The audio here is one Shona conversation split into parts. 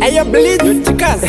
Ayo bleed chikas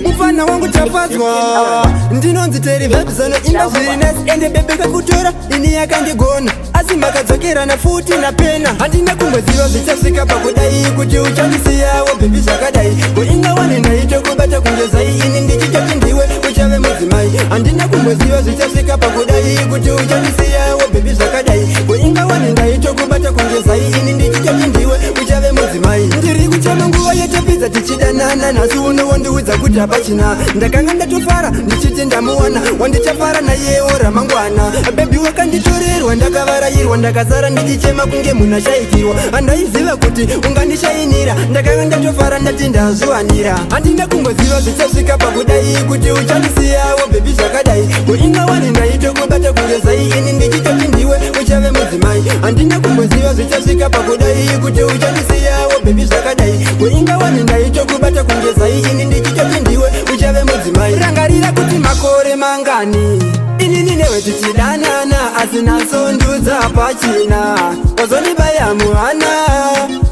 Mfana wangu chafazwa Ndinonzi teri vibes ano imba zirines Ende bebe kakutora ini yakandigona Azima kadzokera na futi na pena Handina kumweziwa zichasika pakudai Kuti uchandisiyawo bebi zvakadai Kuinga wani naito kubata kunjezai Ini ndichicho chindiwe uchave mudzimai Handina kumweziwa zichasika pakudai Kuti uchandisiyawo bebi zvakadai Kuinga wani naito kubata kunjezai Ini ndichicho chindiwe uchave mudzimai Ndiri kuchama nguva yetopidza tichidanana Nasi uno wondiudza kuti hapachina Ndakanga ndatofara ndichiti ndamuwana Wandichafara nayewo ramangwana Bebi wakanditorerwa ndakavarayirwa Ndakasara ndichichema kunge munhu ashayikirwa Handaiziva kuti ungandishayinira Ndakanga ndatofara ndati ndazviwanira Handina kumboziva zvichasvika pakudai Kuti uchandisiyawo bebi zvakadai Kuinga wani ndaitokubata kungezai Ini ndichitoti ndiwe uchave mudzimai Handina kumboziva zvichasvika pakudai Kuti uchandisiyawo bebi zvakadai Kuinga wani ndaitokubata kungezai Ini ndichitoti ndiwe uchave mudzimai Rangarira kuti makore mangani Inini newe tichidanana Asina sondudza pachina Wazondibaya muhana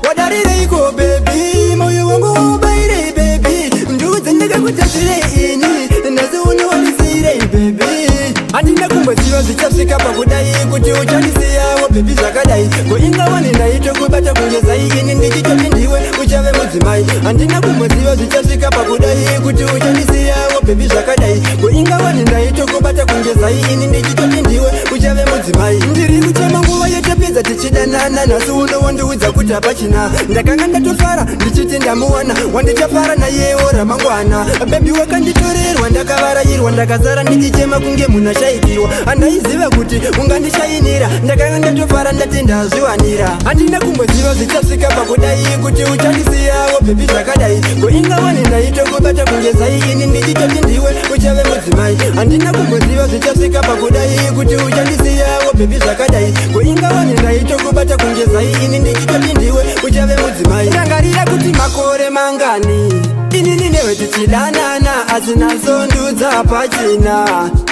Wadarireiko baby Moyo wangu ubairei baby Ndudze ndakakutatirei ini Nasi unowanisirei baby Handina kumboziva zvichasvika pakudai Kuti uchandisiyawo bebi zvakadai Kuinga wani ndaitokubata kungezai Ini ndichitoti ndiwe uchave mudzimai Handina kumboziva zvichasvika pakudai Kuti uchandisiyawo bebi zvakadai Kuinga wani ndaitokubata kungezai Ini ndichitoti ndiwe uchave mudzimai Ndiri kuchema nguva yetopedza tichidanana Nasi uno wondiudza kuti hapachina Ndakanga ndatofara ndichiti ndamuwana Wandichafara nayewo ramangwana Bebi wakanditorerwa ndakavarayirwa Ndakasara ndichichema kunge munhu ashayikirwa Handaiziva kuti ungandishayinira Ndakanga ndatofara ndati ndazviwanira Handina kumboziva zvichasvika pakudai Kuti uchandisiyawo bebi zvakadai Kuinga wani ndaitokubata kungezai Ini ndichitoti ndiwe uchave mudzimai Handina kumboziva zvichasvika pakudai Kuti uchandisiyawo bebi zvakadai Kuinga wani ndaitokubata kungezai Ini ndichitoti ndiwe uchave mudzimai Rangarira kuti makore mangani Inini newe tichidanana Asina sondudza pachina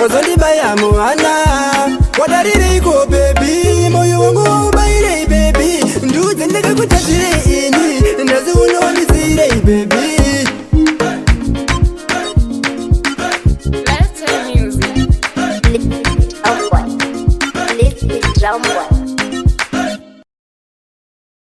Wazondibaya muhana Wadarireiko baby Moyo wangu ubairei baby Ndudze ndakakutatirei ini Nasi unowanisirei baby